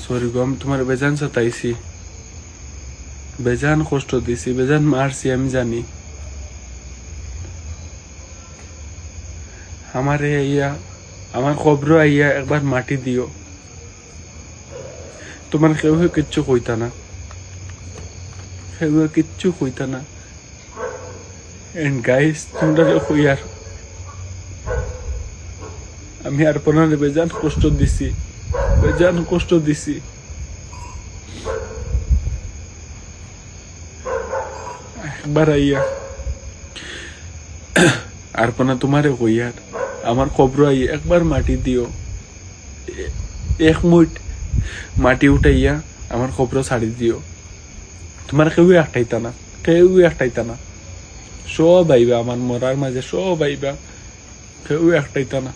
Sorry গো, আমি তোমার বেজান সতাইছি, বেজান কষ্ট দিছি, বেজান মারছি, আমি জানি। আমারে আইয়া, আমার খবর আইয়া একবার মাটি দিও। তোমার কেউ কিচ্ছু কইতা না, কেউ কিচ্ছু কইতা না। এন্ড গাইস, তোমরা কইয়ার আমি আর পনারে বেজান কষ্ট দিছি, বেজান কষ্ট দিছি। একবার আইয়া আর পনা তোমারে কইয়ার আমার খবর আইয়া একবার মাটি দিও, এক মুঠ মাটি উঠাইয়া আমার খবর ছাড়ি দিও। তোমার কেউ একটাইতা না, কেউ একটাইতা না, সব আইবা আমার মরার মাঝে, সব আইবা, কেউ একটাইতা না।